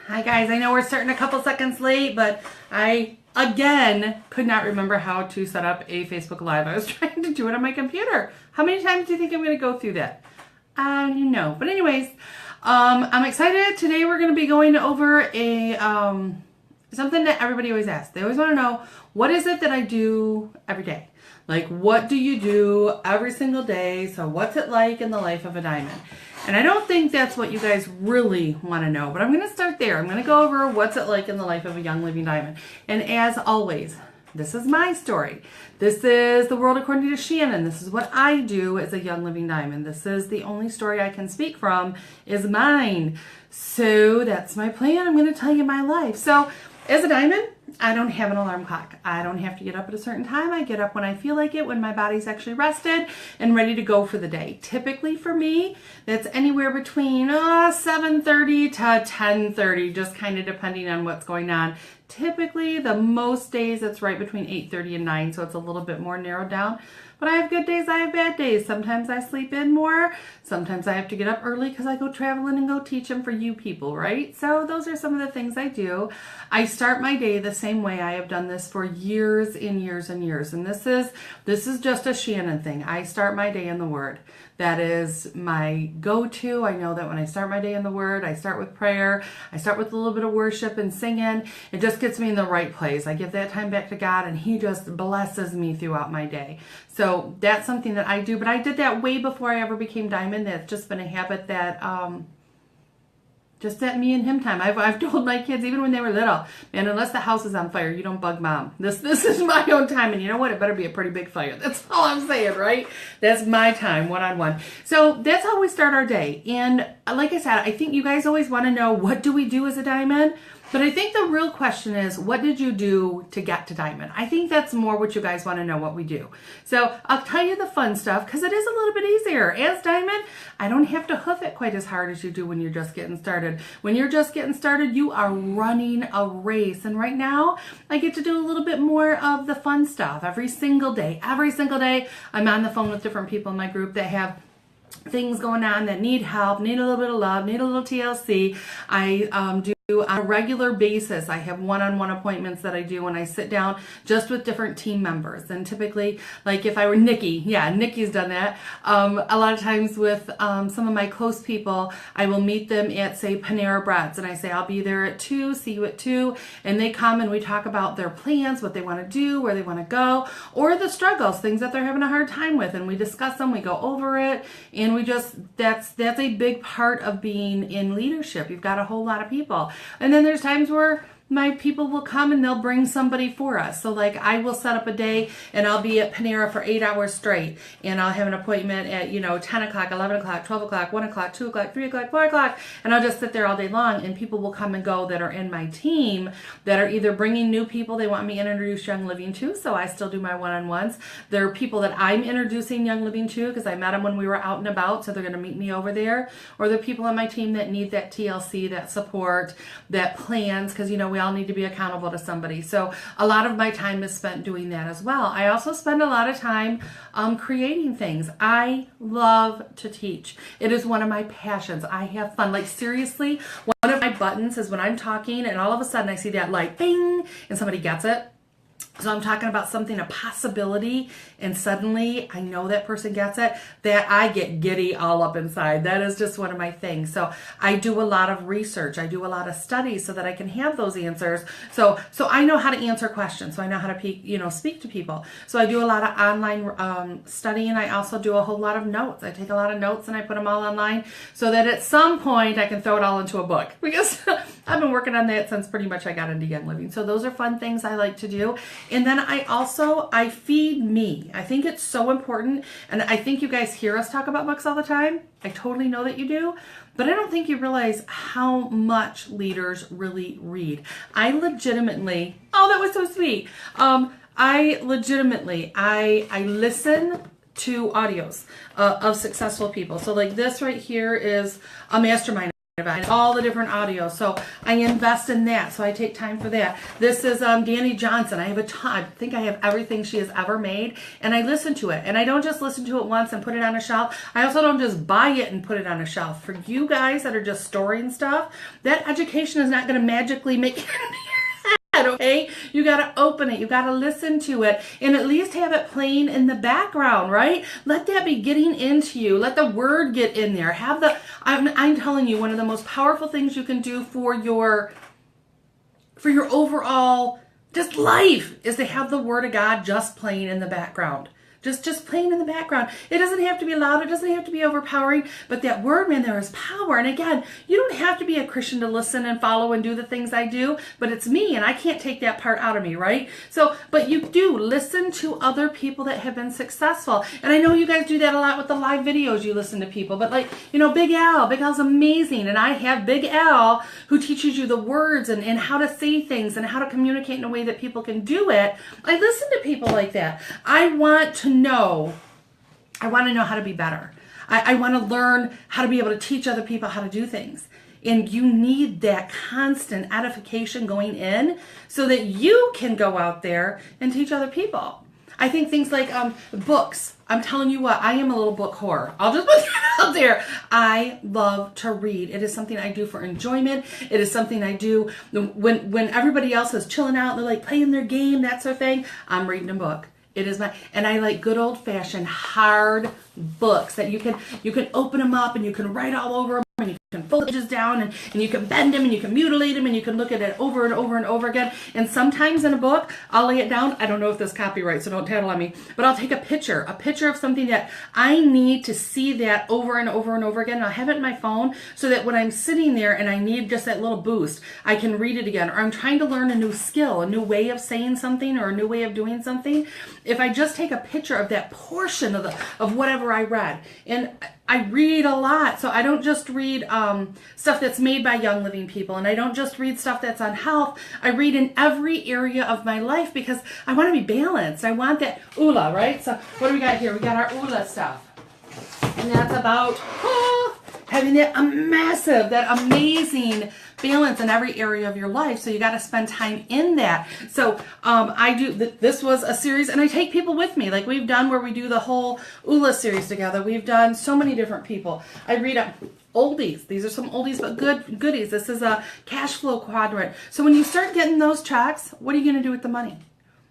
Hi guys, I know we're starting a couple seconds late, but I, again, could not remember how to set up a Facebook Live. I was trying to do it on my computer. How many times do you think I'm going to go through that? I don't know. But anyways, I'm excited. Today we're going to be going over a something that everybody always asks. They always want to know, what is it that I do every day? Like, what do you do every single day? So what's it like in the life of a diamond? And I don't think that's what you guys really want to know, but I'm going to start there. I'm going to go over what's it like in the life of a young living diamond. And as always, this is my story. This is the world according to Shannon. This is what I do as a young living diamond. This is the only story I can speak from is mine. So that's my plan. I'm going to tell you my life. So as a diamond, I don't have an alarm clock. I don't have to get up at a certain time. I get up when I feel like it, when my body's actually rested and ready to go for the day. Typically for me, that's anywhere between 7:30 to 10:30, just kind of depending on what's going on. Typically, the most days it's right between 8:30 and 9, so it's a little bit more narrowed down. But I have good days, I have bad days. Sometimes I sleep in more. Sometimes I have to get up early because I go traveling and go teach them for you people, right? So those are some of the things I do. I start my day the same way. I have done this for years and years and years. And this is just a Shannon thing. I start my day in the Word. That is my go-to. I know that when I start my day in the Word, I start with prayer. I start with a little bit of worship and singing. It just gets me in the right place. I give that time back to God, and He just blesses me throughout my day. So that's something that I do. But I did that way before I ever became Diamond. That's just been a habit that just that me and him time. I've told my kids, even when they were little, man, unless the house is on fire, you don't bug mom. This is my own time, and you know what? It better be a pretty big fire. That's all I'm saying, right? That's my time, one-on-one. So that's how we start our day. And like I said, I think you guys always want to know, what do we do as a diamond? But I think the real question is, what did you do to get to diamond? I think that's more what you guys want to know, what we do. So I'll tell you the fun stuff because it is a little bit easier. As diamond, I don't have to hoof it quite as hard as you do when you're just getting started. When you're just getting started, you are running a race. And right now, I get to do a little bit more of the fun stuff every single day. Every single day, I'm on the phone with different people in my group that have things going on, that need help, need a little bit of love, need a little TLC. I do on a regular basis. I have one-on-one appointments that I do when I sit down just with different team members. And typically, like if I were Nikki, yeah, Nikki's done that. A lot of times with some of my close people, I will meet them at, say, Panera Breads, and I say, I'll be there at 2, see you at 2, and they come and we talk about their plans, what they want to do, where they want to go, or the struggles, things that they're having a hard time with, and we discuss them, we go over it, and we just, that's a big part of being in leadership. You've got a whole lot of people. And then there's times where my people will come and they'll bring somebody for us. So like I will set up a day and I'll be at Panera for 8 hours straight, and I'll have an appointment at 10 o'clock, 11 o'clock, 12 o'clock, 1 o'clock, 2 o'clock, 3 o'clock, 4 o'clock, and I'll just sit there all day long, and people will come and go that are in my team that are either bringing new people they want me to introduce Young Living to, so I still do my one-on-ones. There are people that I'm introducing Young Living to because I met them when we were out and about, so they're going to meet me over there, or the people on my team that need that TLC, that support, that plans, because we all need to be accountable to somebody. So a lot of my time is spent doing that as well. I also spend a lot of time creating things. I love to teach. It is one of my passions. I have fun. Like seriously, one of my buttons is when I'm talking and all of a sudden I see that light, bing, and somebody gets it. So I'm talking about something, a possibility, and suddenly I know that person gets it, that I get giddy all up inside. That is just one of my things. So I do a lot of research. I do a lot of studies so that I can have those answers. So I know how to answer questions. So I know how to speak to people. So I do a lot of online studying. I also do a whole lot of notes. I take a lot of notes and I put them all online so that at some point I can throw it all into a book, because I've been working on that since pretty much I got into Young Living. So those are fun things I like to do. And then I feed me. I think it's so important. And I think you guys hear us talk about books all the time. I totally know that you do. But I don't think you realize how much leaders really read. I legitimately, oh, that was so sweet. I listen to audios of successful people. So like this right here is a mastermind and all the different audio. So I invest in that. So I take time for that. This is Danny Johnson. I have a ton. I think I have everything she has ever made, and I listen to it. And I don't just listen to it once and put it on a shelf. I also don't just buy it and put it on a shelf. For you guys that are just storing stuff, that education is not going to magically make it into your head, okay? You got to open it. You got to listen to it and at least have it playing in the background, right? Let that be getting into you. Let the word get in there. Have the, I'm telling you, one of the most powerful things you can do for your overall just life is to have the word of God just playing in the background. Just playing in the background. It doesn't have to be loud. It doesn't have to be overpowering. But that word, man, there is power. And again, you don't have to be a Christian to listen and follow and do the things I do. But it's me, and I can't take that part out of me, right? So, but you do listen to other people that have been successful. And I know you guys do that a lot with the live videos. You listen to people. But like, you know, Big Al's amazing. And I have Big Al who teaches you the words and how to say things and how to communicate in a way that people can do it. I listen to people like that. I want to know how to be better. I want to learn how to be able to teach other people how to do things. And you need that constant edification going in so that you can go out there and teach other people. I think things like books. I'm telling you what, I am a little book whore. I'll just put that out there. I love to read. It is something I do for enjoyment. It is something I do when everybody else is chilling out and they're like playing their game, that sort of thing. I'm reading a book. It is and I like good old fashioned hard books that you can open them up and you can write all over them and you can fold pages down and you can bend them and you can mutilate them and you can look at it over and over and over again. And sometimes in a book, I'll lay it down. I don't know if this is copyright, so don't tattle on me, but I'll take a picture of something that I need to see that over and over and over again. And I'll have it in my phone so that when I'm sitting there and I need just that little boost, I can read it again. Or I'm trying to learn a new skill, a new way of saying something or a new way of doing something. If I just take a picture of that portion of whatever I read, and I read a lot, so I don't just read stuff that's made by Young Living people, and I don't just read stuff that's on health. I read in every area of my life because I want to be balanced. I want that ULA, right? So what do we got here? We got our ULA stuff, and that's about having that amazing balance in every area of your life. So you got to spend time in that. So I do, this was a series, and I take people with me. Like we've done where we do the whole ULA series together. We've done so many different people. I read up oldies. These are some oldies, but goodies. This is a cash flow quadrant. So when you start getting those checks, what are you going to do with the money?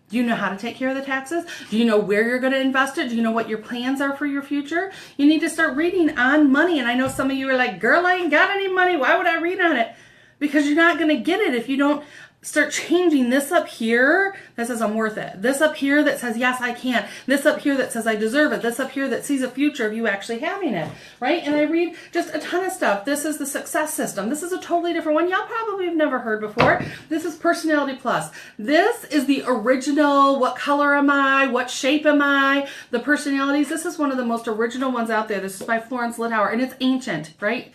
Do you know how to take care of the taxes? Do you know where you're going to invest it? Do you know what your plans are for your future? You need to start reading on money. And I know some of you are like, girl, I ain't got any money. Why would I read on it? Because you're not going to get it if you don't start changing this up here that says I'm worth it. This up here that says, yes, I can. This up here that says I deserve it. This up here that sees a future of you actually having it, right? And I read just a ton of stuff. This is the success system. This is a totally different one. Y'all probably have never heard before. This is Personality Plus. This is the original, what color am I? What shape am I? The personalities. This is one of the most original ones out there. This is by Florence Littauer, and it's ancient, right?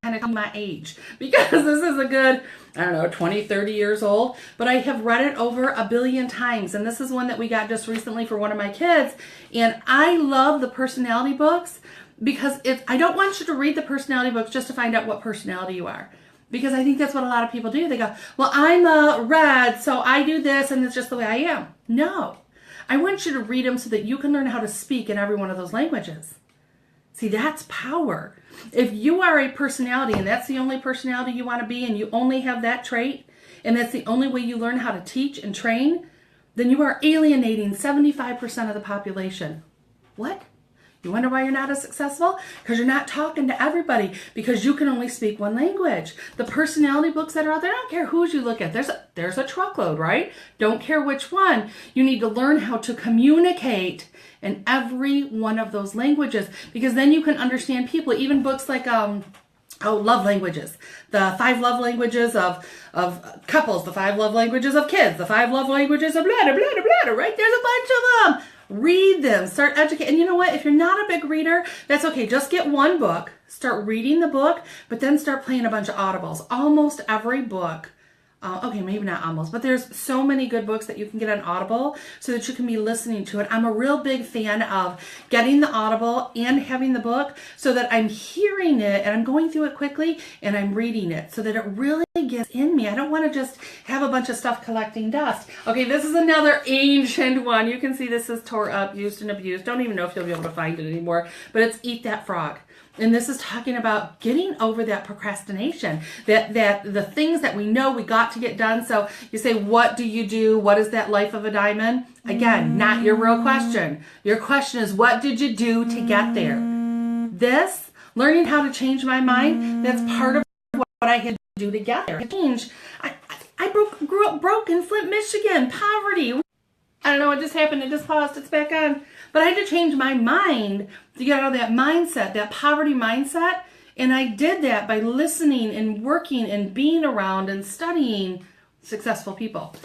Kind of my age because this is a good, I don't know, 20, 30 years old, but I have read it over 1 billion times. And this is one that we got just recently for one of my kids. And I love the personality books because I don't want you to read the personality books just to find out what personality you are. Because I think that's what a lot of people do. They go, well, I'm a red, so I do this and it's just the way I am. No, I want you to read them so that you can learn how to speak in every one of those languages. See, that's power. If you are a personality and that's the only personality you want to be and you only have that trait and that's the only way you learn how to teach and train, then you are alienating 75% of the population. What? You wonder why you're not as successful? Because you're not talking to everybody because you can only speak one language. The personality books that are out there, I don't care whose you look at. There's a truckload, right? Don't care which one. You need to learn how to communicate in every one of those languages because then you can understand people. Even books like love languages, the 5 love languages of couples, the 5 love languages of kids, the 5 love languages of blah, blah, blah, blah, right? There's a bunch of them. Read them, start educating. And you know what? If you're not a big reader, that's okay. Just get one book, start reading the book, but then start playing a bunch of audibles. Almost every book Okay, maybe not almost, but there's so many good books that you can get on Audible so that you can be listening to it. I'm a real big fan of getting the Audible and having the book so that I'm hearing it and I'm going through it quickly and I'm reading it so that it really gets in me. I don't want to just have a bunch of stuff collecting dust. Okay, this is another ancient one. You can see this is tore up, used and abused. Don't even know if you'll be able to find it anymore, but it's Eat That Frog. And this is talking about getting over that procrastination, that the things that we know we got to get done. So you say, what do you do? What is that life of a diamond? Again, not your real question. Your question is, what did you do to get there? This, learning how to change my mind, that's part of what I had to do to get there. Change. I grew up broke in Flint, Michigan, poverty. I don't know what just happened. It just paused. It's back on. But I had to change my mind to get out of that mindset, that poverty mindset. And I did that by listening and working and being around and studying successful people.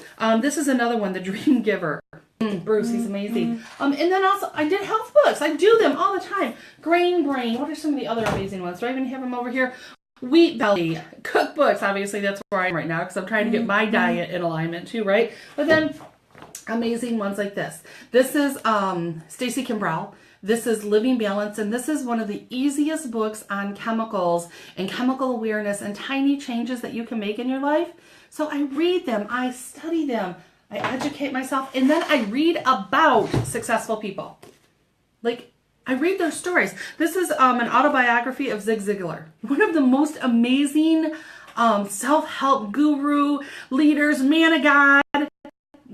This is another one, The Dream Giver. Bruce, he's amazing. And then also, I did health books. I do them all the time. Grain Brain. What are some of the other amazing ones? Do I even have them over here? Wheat Belly. Cookbooks. Obviously, that's where I am right now because I'm trying to get my diet in alignment too, right? But then amazing ones like this. This is Stacy Kimbrell. This is Living Balance, and this is one of the easiest books on chemicals and chemical awareness and tiny changes that you can make in your life. So I read them, I study them, I educate myself, and then I read about successful people. Like, I read their stories. This is an autobiography of Zig Ziglar, one of the most amazing self-help guru leaders, man of God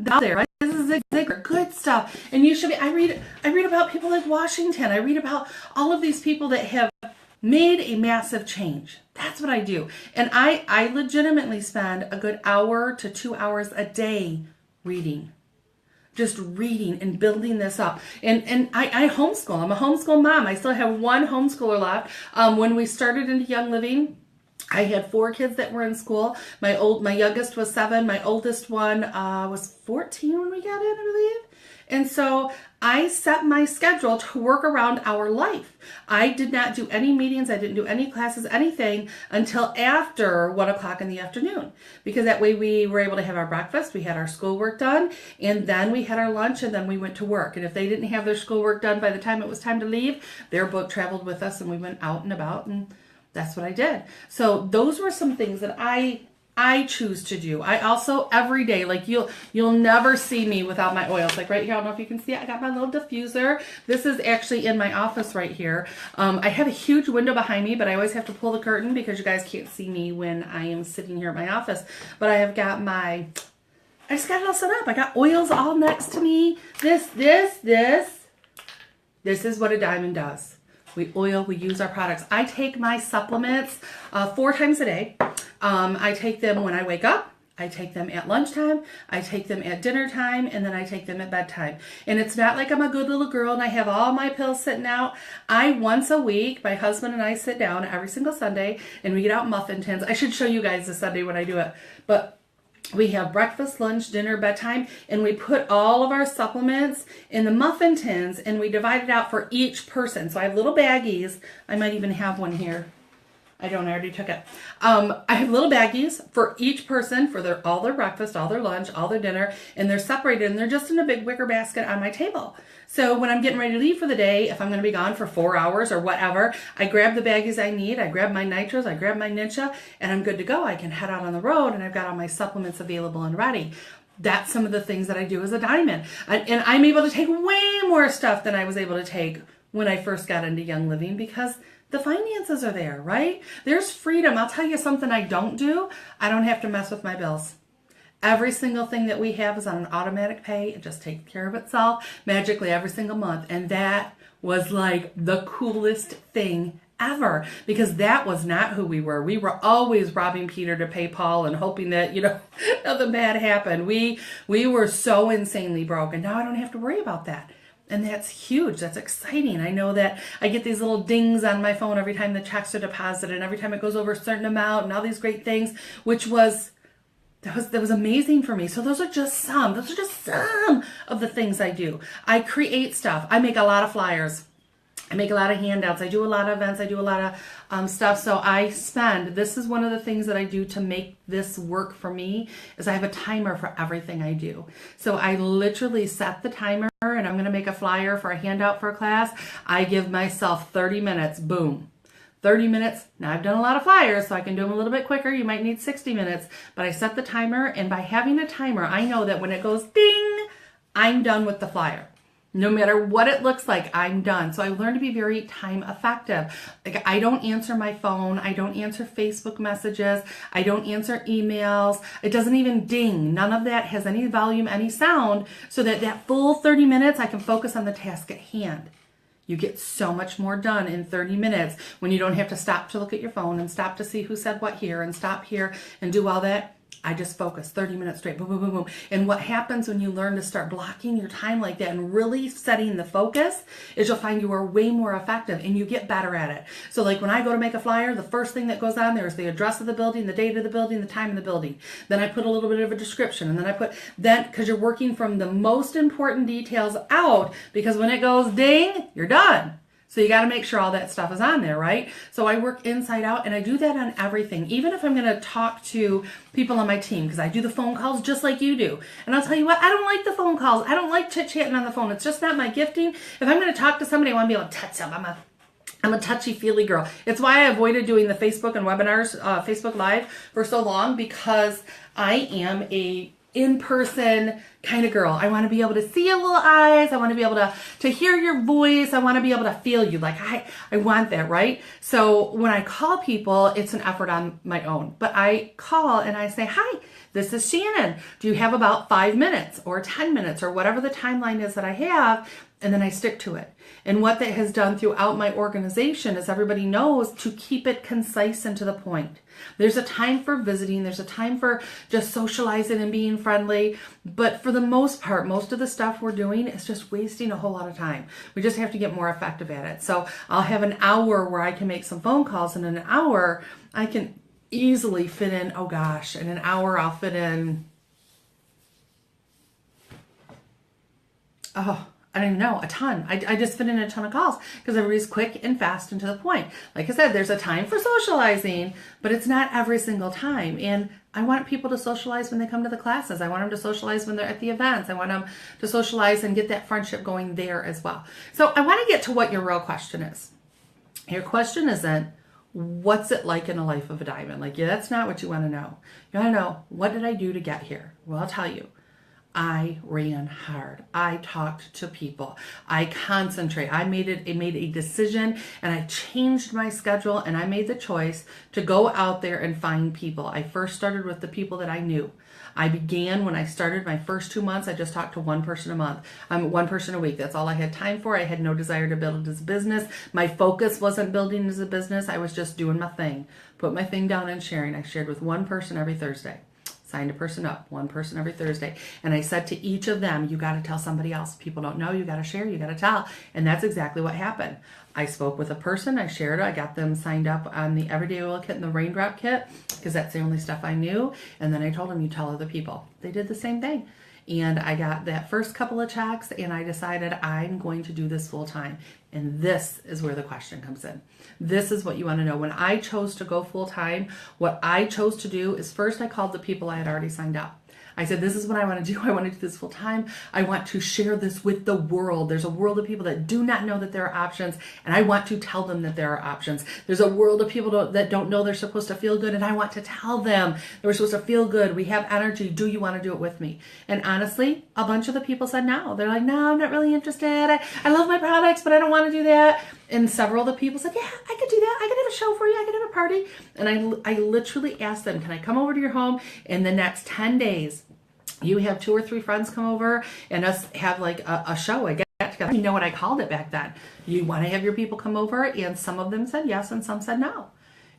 out there, right? This is Zig Ziglar, good stuff. And you should be, I read about people like Washington. I read about all of these people that have made a massive change. That's what I do. And I legitimately spend a good hour to 2 hours a day reading. Just reading and building this up. And I homeschool. I'm a homeschool mom. I still have one homeschooler left. When we started into Young Living, I had 4 kids that were in school. My youngest was 7. My oldest one was 14 when we got in, I believe. And so I set my schedule to work around our life. I did not do any meetings. I didn't do any classes, anything until after 1 o'clock in the afternoon. Because that way we were able to have our breakfast, we had our schoolwork done, and then we had our lunch, and then we went to work. And if they didn't have their schoolwork done by the time it was time to leave, their book traveled with us and we went out and about, and that's what I did. So those were some things that I choose to do. I also, every day, like you'll never see me without my oils. Like right here, I don't know if you can see it, I got my little diffuser. This is actually in my office right here. I have a huge window behind me, but I always have to pull the curtain because you guys can't see me when I am sitting here at my office. But I have got I just got it all set up. I got oils all next to me. This is what a diamond does. We oil, we use our products. I take my supplements 4 times a day. I take them when I wake up, I take them at lunchtime, I take them at dinner time, and then I take them at bedtime. And it's not like I'm a good little girl and I have all my pills sitting out. Once a week, my husband and I sit down every single Sunday and we get out muffin tins. I should show you guys this Sunday when I do it. But we have breakfast, lunch, dinner, bedtime, and we put all of our supplements in the muffin tins and we divide it out for each person. So I have little baggies. I might even have one here. I don't, I already took it. I have little baggies for each person for all their breakfast, all their lunch, all their dinner, and they're separated and they're just in a big wicker basket on my table. So when I'm getting ready to leave for the day, if I'm going to be gone for 4 hours or whatever, I grab the baggies I need, I grab my nitros, I grab my Ninja, and I'm good to go. I can head out on the road and I've got all my supplements available and ready. That's some of the things that I do as a diamond. And I'm able to take way more stuff than I was able to take when I first got into Young Living because the finances are there, right? There's freedom. I'll tell you something I don't do. I don't have to mess with my bills. Every single thing that we have is on an automatic pay. It just takes care of itself magically every single month. And that was like the coolest thing ever because that was not who we were. We were always robbing Peter to pay Paul and hoping that, nothing bad happened. We were so insanely broke. And now I don't have to worry about that. And that's huge. That's exciting. I know that I get these little dings on my phone every time the checks are deposited and every time it goes over a certain amount and all these great things, that was amazing for me. So those are just some of the things I do. I create stuff. I make a lot of flyers. I make a lot of handouts. I do a lot of events. I do a lot of stuff. So this is one of the things that I do to make this work for me, is I have a timer for everything I do. So I literally set the timer, and I'm going to make a flyer for a handout for a class. I give myself 30 minutes. Boom. 30 minutes. Now I've done a lot of flyers, so I can do them a little bit quicker. You might need 60 minutes, but I set the timer, and by having a timer, I know that when it goes ding, I'm done with the flyer. No matter what it looks like, I'm done. So I learned to be very time effective. Like, I don't answer my phone. I don't answer Facebook messages. I don't answer emails. It doesn't even ding. None of that has any volume, any sound, so that full 30 minutes I can focus on the task at hand. You get so much more done in 30 minutes when you don't have to stop to look at your phone and stop to see who said what here and stop here and do all that. I just focus 30 minutes straight, boom, boom, boom, boom. And what happens when you learn to start blocking your time like that and really setting the focus is you'll find you are way more effective and you get better at it. So like when I go to make a flyer, the first thing that goes on there is the address of the building, the date of the building, the time of the building. Then I put a little bit of a description, and then because you're working from the most important details out, because when it goes ding, you're done. So you got to make sure all that stuff is on there, right? So I work inside out, and I do that on everything. Even if I'm going to talk to people on my team, because I do the phone calls just like you do. And I'll tell you what, I don't like the phone calls. I don't like chit-chatting on the phone. It's just not my gifting. If I'm going to talk to somebody, I want to be able to touch them. I'm a touchy-feely girl. It's why I avoided doing the Facebook and webinars, Facebook Live for so long, because I am a in-person kind of girl. I want to be able to see your little eyes. I want to be able to hear your voice. I want to be able to feel you. Like I want that, right? So when I call people, it's an effort on my own. But I call and I say, hi, this is Shannon. Do you have about 5 minutes or 10 minutes or whatever the timeline is that I have? And then I stick to it. And what that has done throughout my organization is everybody knows to keep it concise and to the point. There's a time for visiting. There's a time for just socializing and being friendly. But for the most part, most of the stuff we're doing is just wasting a whole lot of time. We just have to get more effective at it. So I'll have an hour where I can make some phone calls, and in an hour I can easily fit in, oh gosh, in an hour I'll fit in, I don't even know, a ton. I just fit in a ton of calls because everybody's quick and fast and to the point. Like I said, there's a time for socializing, but it's not every single time. And I want people to socialize when they come to the classes. I want them to socialize when they're at the events. I want them to socialize and get that friendship going there as well. So I want to get to what your real question is. Your question isn't, what's it like in a life of a diamond? Like, yeah, that's not what you want to know. You want to know, what did I do to get here? Well, I'll tell you. I ran hard. I talked to people. I concentrate. I made a decision, and I changed my schedule, and I made the choice to go out there and find people. I first started with the people that I knew. I began when I started my first 2 months. I just talked to one person a month. One person a week. That's all I had time for. I had no desire to build it as a business. My focus wasn't building as a business. I was just doing my thing. Put my thing down and sharing. I shared with one person every Thursday. Signed a person up, one person every Thursday. And I said to each of them, you got to tell somebody else. People don't know, you got to share, you got to tell. And that's exactly what happened. I spoke with a person, I shared it, I got them signed up on the Everyday Oil Kit and the Raindrop Kit, because that's the only stuff I knew. And then I told them, you tell other people. They did the same thing. And I got that first couple of checks, and I decided I'm going to do this full time. And this is where the question comes in. This is what you want to know. When I chose to go full time, what I chose to do is first I called the people I had already signed up. I said, this is what I want to do. I want to do this full time. I want to share this with the world. There's a world of people that do not know that there are options, and I want to tell them that there are options. There's a world of people that don't know they're supposed to feel good, and I want to tell them they're supposed to feel good. We have energy. Do you want to do it with me? And honestly, a bunch of the people said no. They're like, no, I'm not really interested. I love my products, but I don't want to do that. And several of the people said, yeah, I could do that. I could have a show for you. I could have a party. And I literally asked them, can I come over to your home in the next 10 days? You have 2 or 3 friends come over and us have like a show, a get together. You know what I called it back then. You want to have your people come over? And some of them said yes and some said no.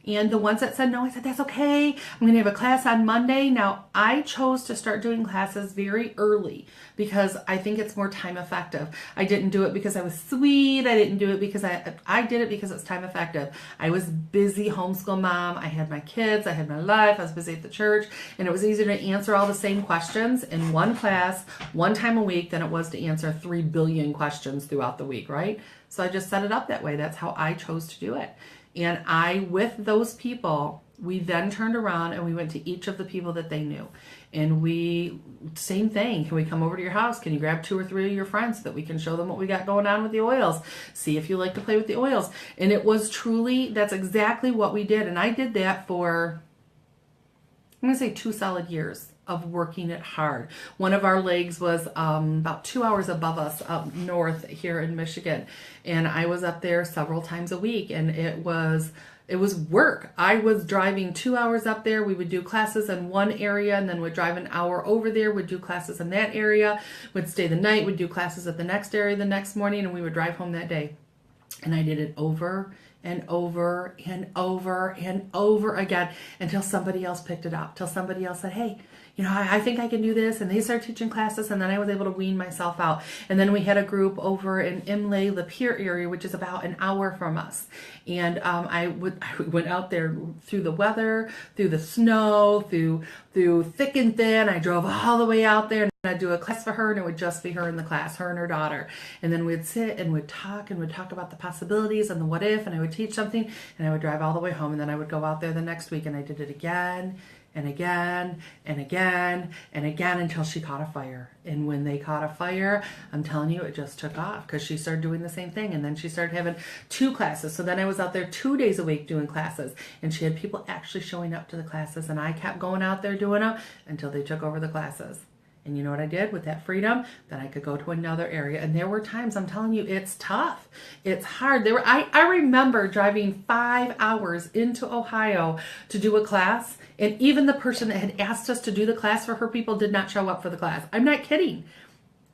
And the ones that said no, I said, that's okay. I'm going to have a class on Monday. Now, I chose to start doing classes very early because I think it's more time effective. I didn't do it because I was sweet. I didn't do it because I did it because it's time effective. I was busy homeschool mom. I had my kids. I had my life. I was busy at the church. And it was easier to answer all the same questions in one class, one time a week than it was to answer 3 billion questions throughout the week, right? So I just set it up that way. That's how I chose to do it. And I, with those people, we then turned around and we went to each of the people that they knew. And we, same thing. Can we come over to your house? Can you grab 2 or 3 of your friends so that we can show them what we got going on with the oils? See if you like to play with the oils. And it was truly, that's exactly what we did. And I did that for, I'm going to say 2 solid years of working it hard. One of our legs was about 2 hours above us up north here in Michigan. And I was up there several times a week, and it was work. I was driving 2 hours up there. We would do classes in one area, and then would drive an hour over there, would do classes in that area, would stay the night, would do classes at the next area the next morning, and we would drive home that day. And I did it over and over and over and over again until somebody else picked it up, till somebody else said, hey, you know, I think I can do this. And they started teaching classes, and then I was able to wean myself out. And then we had a group over in Imlay, Lapeer area, which is about an hour from us. And I went out there through the weather, through the snow, through thick and thin. I drove all the way out there, and I'd do a class for her, and it would just be her in the class, her and her daughter. And then we'd sit and we'd talk about the possibilities and the what if, and I would teach something, and I would drive all the way home, and then I would go out there the next week, and I did it again and again and again and again until she caught a fire. And when they caught a fire, I'm telling you, it just took off, because she started doing the same thing. And then she started having 2 classes. So then I was out there 2 days a week doing classes, and she had people actually showing up to the classes, and I kept going out there doing them until they took over the classes. And you know what I did with that freedom? Then I could go to another area. And there were times, I'm telling you, it's tough. It's hard. I remember driving 5 hours into Ohio to do a class. And even the person that had asked us to do the class for her people did not show up for the class. I'm not kidding.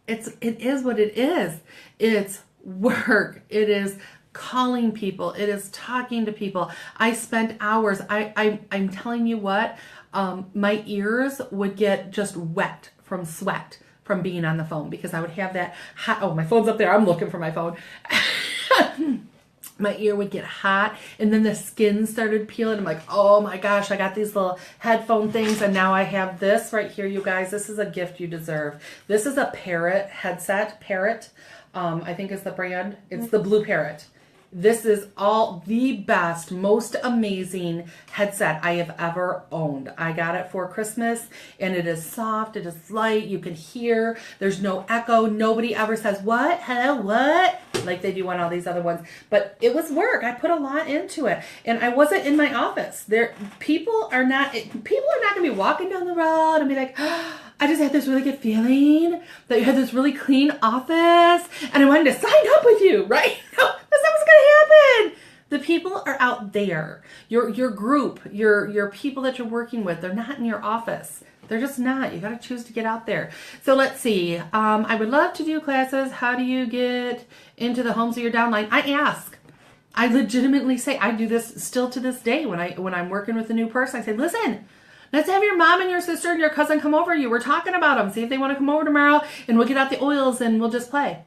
It is what it is. It's work. It is calling people. It is talking to people. I spent hours. I'm telling you what, my ears would get just wet from sweat from being on the phone, because I would have that hot, oh, my phone's up there. I'm looking for my phone. My ear would get hot, and then the skin started peeling. I'm like, oh my gosh, I got these little headphone things, and now I have this right here, you guys. This is a gift you deserve. This is a Parrot headset. Parrot, I think is the brand. It's the Blue Parrot. This is all the best, most amazing headset I have ever owned. I got it for Christmas, and it is soft, it is light, you can hear, there's no echo, nobody ever says, what, hello, what, like they do on all these other ones. But it was work. I put a lot into it, and I wasn't in my office. People are not gonna be walking down the road and be like, oh, I just had this really good feeling that you had this really clean office, and I wanted to sign up with you, right? No, that's not what's gonna happen. The people are out there. Your group, your people that you're working with, they're not in your office. They're just not. You got to choose to get out there. So let's see. I would love to do classes. How do you get into the homes of your downline? I ask. I legitimately say, I do this still to this day when I'm working with a new person. I say, listen, let's have your mom and your sister and your cousin come over. We're talking about them. See if they want to come over tomorrow, and we'll get out the oils and we'll just play.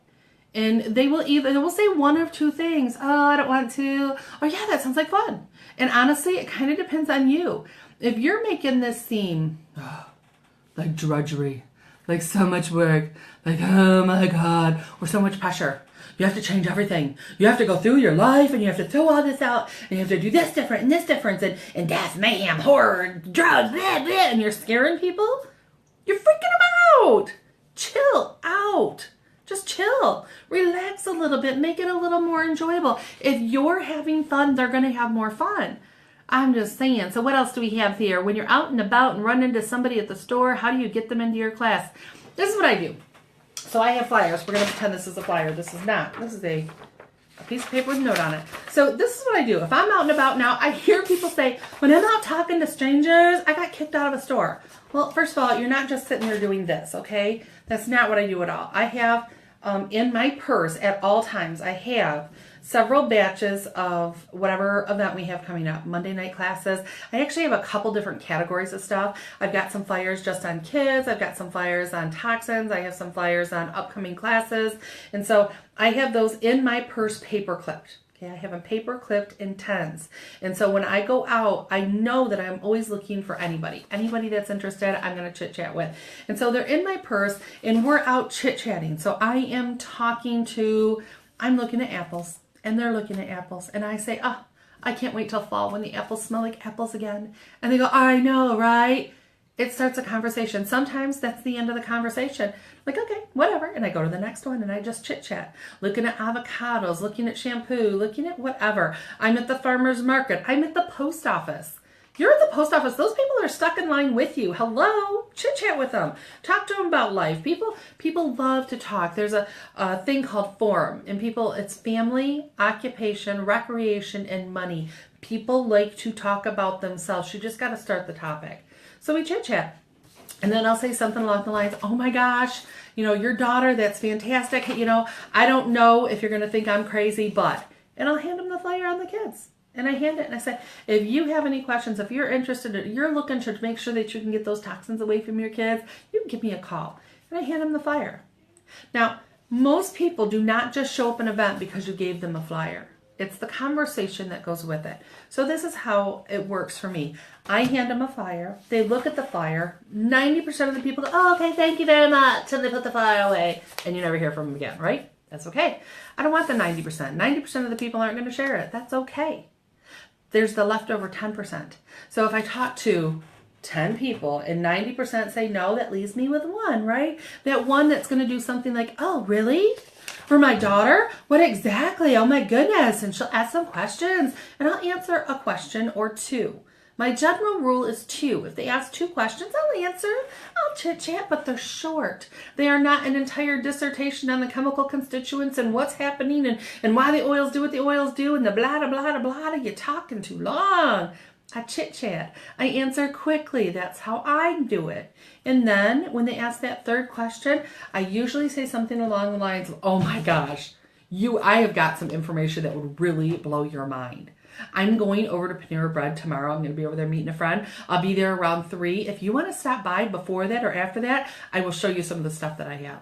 And they will say one of 2 things. Oh, I don't want to. Oh yeah, that sounds like fun. And honestly, it kind of depends on you. If you're making this seem like drudgery, like so much work, like, oh my God, or so much pressure. You have to change everything. You have to go through your life, and you have to throw all this out, and you have to do this different and this different, and death, mayhem, horror, drugs, blah, blah, and you're scaring people. You're freaking them out. Chill out. Just chill. Relax a little bit. Make it a little more enjoyable. If you're having fun, they're going to have more fun. I'm just saying. So what else do we have here? When you're out and about and run into somebody at the store, how do you get them into your class? This is what I do. So I have flyers. We're going to pretend this is a flyer. This is not. This is a piece of paper with a note on it. So this is what I do. If I'm out and about now, I hear people say, when I'm out talking to strangers, I got kicked out of a store. Well, first of all, you're not just sitting there doing this, okay? That's not what I do at all. I have in my purse at all times, I have several batches of whatever event we have coming up. Monday night classes. I actually have a couple different categories of stuff. I've got some flyers just on kids. I've got some flyers on toxins. I have some flyers on upcoming classes. And so I have those in my purse paper clipped. Okay, I have them paper clipped in 10s. And so when I go out, I know that I'm always looking for anybody that's interested, I'm going to chit chat with. And so they're in my purse, and we're out chit chatting. So I am talking to I'm looking at apples and they're looking at apples. And I say, oh, I can't wait till fall when the apples smell like apples again. And they go, I know, right? It starts a conversation. Sometimes that's the end of the conversation. Like, okay, whatever. And I go to the next one and I just chit chat. Looking at avocados, looking at shampoo, looking at whatever. I'm at the farmer's market. I'm at the post office. You're at the post office. Those people are stuck in line with you. Hello? Chit chat with them. Talk to them about life. People love to talk. There's a thing called FORM. And it's family, occupation, recreation, and money. People like to talk about themselves. You just got to start the topic. So we chit chat. And then I'll say something along the lines, oh my gosh, your daughter, that's fantastic. I don't know if you're going to think I'm crazy, but, and I'll hand them the flyer on the kids. And I hand it and I say, if you have any questions, if you're interested, you're looking to make sure that you can get those toxins away from your kids, you can give me a call. And I hand them the flyer. Now, most people do not just show up an event because you gave them a flyer. It's the conversation that goes with it. So this is how it works for me. I hand them a flyer. They look at the flyer. 90% of the people go, oh, okay, thank you very much. And they put the flyer away. And you never hear from them again, right? That's okay. I don't want the 90%. 90% of the people aren't going to share it. That's okay. There's the leftover 10%. So if I talk to 10 people and 90% say no, that leaves me with one, right? That one that's going to do something like, oh, really? For my daughter? What exactly? Oh my goodness. And she'll ask some questions and I'll answer a question or two. My general rule is 2. If they ask 2 questions, I'll answer. I'll chit chat, but they're short. They are not an entire dissertation on the chemical constituents and what's happening and why the oils do what the oils do and the blah, blah, blah, blah. You're talking too long. I chit chat. I answer quickly. That's how I do it. And then when they ask that third question, I usually say something along the lines of, oh my gosh, I have got some information that would really blow your mind. I'm going over to Panera Bread tomorrow. I'm going to be over there meeting a friend. I'll be there around 3. If you want to stop by before that or after that, I will show you some of the stuff that I have.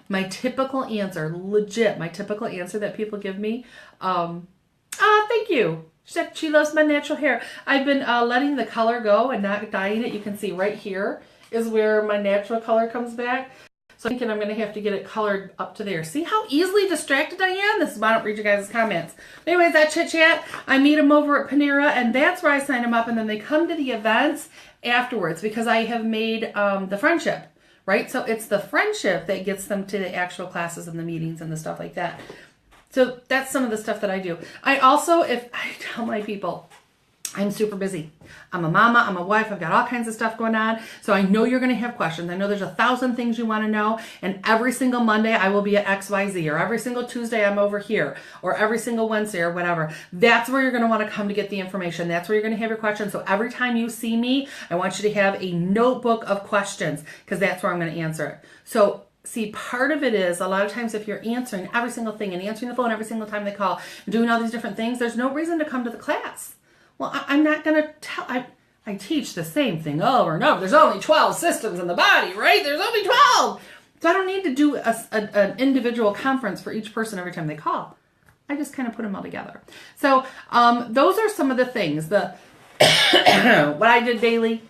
My typical answer, legit, my typical answer that people give me, thank you. She loves my natural hair. I've been letting the color go and not dyeing it. You can see right here is where my natural color comes back. So I'm thinking I'm going to have to get it colored up to there. See how easily distracted I am? This is why I don't read you guys' comments. Anyways, that chit chat, I meet them over at Panera and that's where I sign them up and then they come to the events afterwards because I have made the friendship, right? So it's the friendship that gets them to the actual classes and the meetings and the stuff like that. So that's some of the stuff that I do. I also, if I tell my people, I'm super busy. I'm a mama, I'm a wife, I've got all kinds of stuff going on. So I know you're going to have questions. I know there's 1,000 things you want to know. And every single Monday I will be at XYZ, or every single Tuesday I'm over here, or every single Wednesday or whatever. That's where you're going to want to come to get the information. That's where you're going to have your questions. So every time you see me, I want you to have a notebook of questions because that's where I'm going to answer it. So see, part of it is a lot of times if you're answering every single thing and answering the phone every single time they call and doing all these different things, there's no reason to come to the class. Well, I'm not going to tell. I teach the same thing over and over. There's only 12 systems in the body, right? There's only 12. So I don't need to do an individual conference for each person every time they call. I just kind of put them all together. So those are some of the things. What I did daily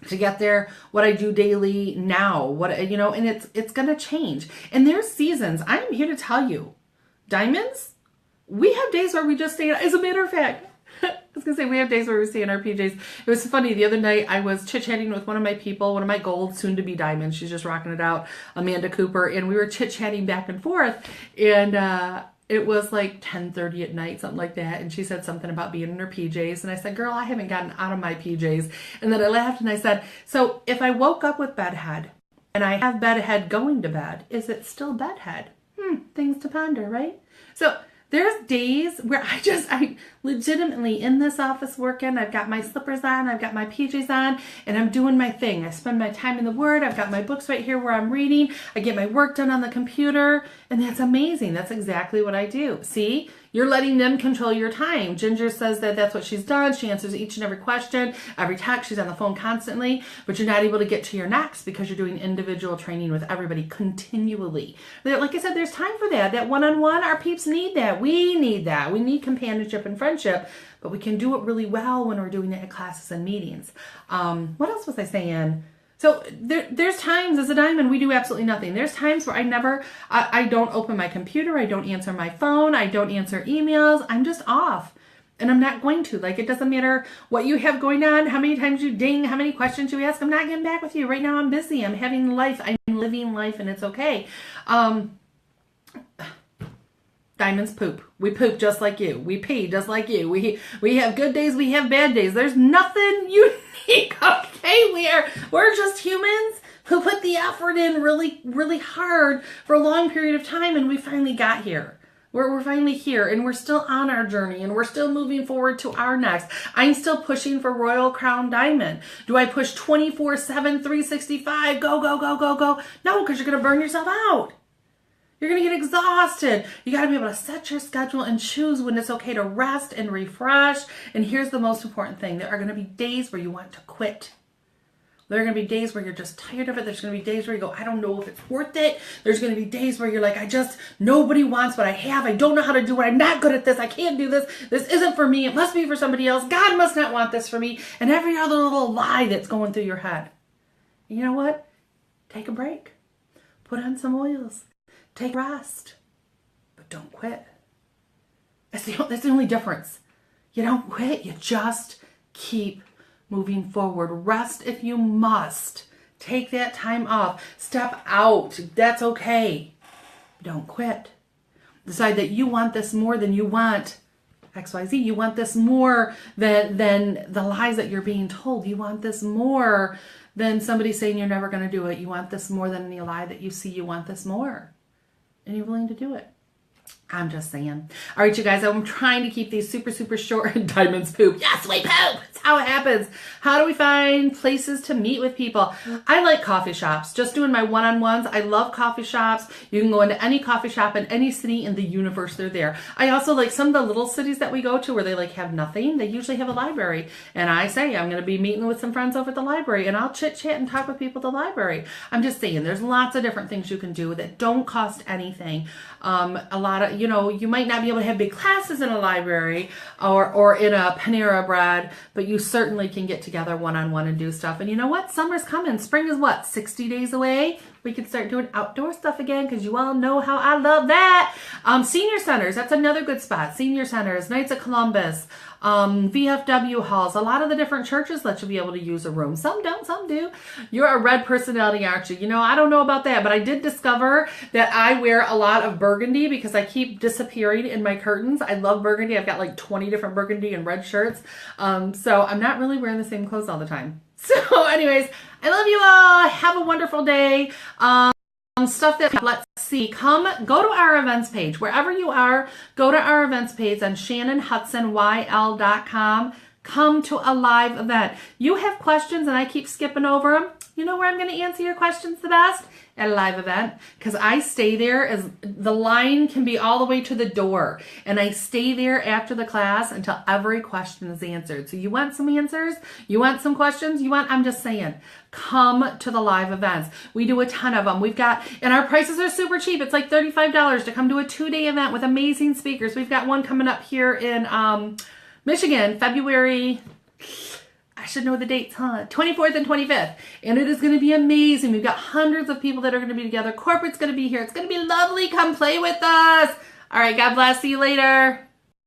to get there, what I do daily now, and it's going to change. And there's seasons. I'm here to tell you, diamonds, we have days where we just stay, as a matter of fact, I was going to say we have days where we stay in our PJs. It was funny. The other night I was chit-chatting with one of my people, one of my gold, soon to be diamonds. She's just rocking it out, Amanda Cooper. And we were chit-chatting back and forth. And it was like 10:30 at night, something like that. And she said something about being in her PJs. And I said, girl, I haven't gotten out of my PJs. And then I laughed and I said, so if I woke up with bedhead and I have bedhead going to bed, is it still bedhead? Things to ponder, right? So there's days where I legitimately in this office working, I've got my slippers on, I've got my PJs on, and I'm doing my thing. I spend my time in the Word. I've got my books right here where I'm reading. I get my work done on the computer, and that's amazing. That's exactly what I do. See? You're letting them control your time. Ginger says that that's what she's done. She answers each and every question, every text. She's on the phone constantly, but you're not able to get to your next because you're doing individual training with everybody continually. Like I said, there's time for that. That one-on-one, our peeps need that. We need that. We need companionship and friendship, but we can do it really well when we're doing it at classes and meetings. What else was I saying? So there's times as a diamond we do absolutely nothing. There's times where I don't open my computer, I don't answer my phone, I don't answer emails. I'm just off. And I'm not going to. Like, it doesn't matter what you have going on, how many times you ding, how many questions you ask. I'm not getting back with you. Right now I'm busy. I'm having life. I'm living life, and it's okay. Diamonds poop. We poop just like you. We pee just like you. We have good days. We have bad days. There's nothing unique. Okay, we're just humans who put the effort in really, really hard for a long period of time, and we finally got here. We're finally here, and we're still on our journey, and we're still moving forward to our next. I'm still pushing for Royal Crown Diamond. Do I push 24/7, 365? Go, go, go, go, go? No, because you're going to burn yourself out. You're going to get exhausted. You got to be able to set your schedule and choose when it's okay to rest and refresh. And here's the most important thing. There are going to be days where you want to quit. There are going to be days where you're just tired of it. There's going to be days where you go, I don't know if it's worth it. There's going to be days where you're like, nobody wants what I have. I don't know how to do it. I'm not good at this. I can't do this. This isn't for me. It must be for somebody else. God must not want this for me. And every other little lie that's going through your head. And you know what? Take a break. Put on some oils. Take rest, but don't quit. That's the only difference. You don't quit. You just keep moving forward. Rest if you must. Take that time off. Step out. That's okay. Don't quit. Decide that you want this more than you want XYZ. You want this more than the lies that you're being told. You want this more than somebody saying you're never going to do it. You want this more than any lie that you see. You want this more. And you're willing to do it. I'm just saying. All right, you guys, I'm trying to keep these super, super short. Diamonds poop. Yes, we poop. That's how it happens. How do we find places to meet with people? I like coffee shops. Just doing my one-on-ones. I love coffee shops. You can go into any coffee shop in any city in the universe. They're there. I also like some of the little cities that we go to where they like have nothing. They usually have a library. And I say, I'm going to be meeting with some friends over at the library, and I'll chit-chat and talk with people at the library. I'm just saying, there's lots of different things you can do that don't cost anything. A lot of, you might not be able to have big classes in a library or in a Panera Bread, but you certainly can get together one-on-one and do stuff. And you know what? Summer's coming. Spring is what? 60 days away? We can start doing outdoor stuff again because you all know how I love that. Senior centers, that's another good spot. Senior centers, Knights of Columbus, VFW halls. A lot of the different churches let you be able to use a room. Some don't, some do. You're a red personality, aren't you? I don't know about that, but I did discover that I wear a lot of burgundy because I keep disappearing in my curtains. I love burgundy. I've got like 20 different burgundy and red shirts. So I'm not really wearing the same clothes all the time. So anyways, I love you all. Have a wonderful day. Stuff that, let's see, go to our events page. Wherever you are, go to our events page on ShannonHudsonYL.com. Come to a live event. You have questions and I keep skipping over them. You know where I'm going to answer your questions the best? At a live event, because I stay there as the line can be all the way to the door, and I stay there after the class until every question is answered. So you want some answers? You want some questions? I'm just saying, come to the live events. We do a ton of them. And our prices are super cheap. It's like $35 to come to a 2-day event with amazing speakers. We've got one coming up here in Michigan, February, I should know the dates, huh? 24th and 25th. And it is going to be amazing. We've got hundreds of people that are going to be together. Corporate's going to be here. It's going to be lovely. Come play with us. All right. God bless. See you later.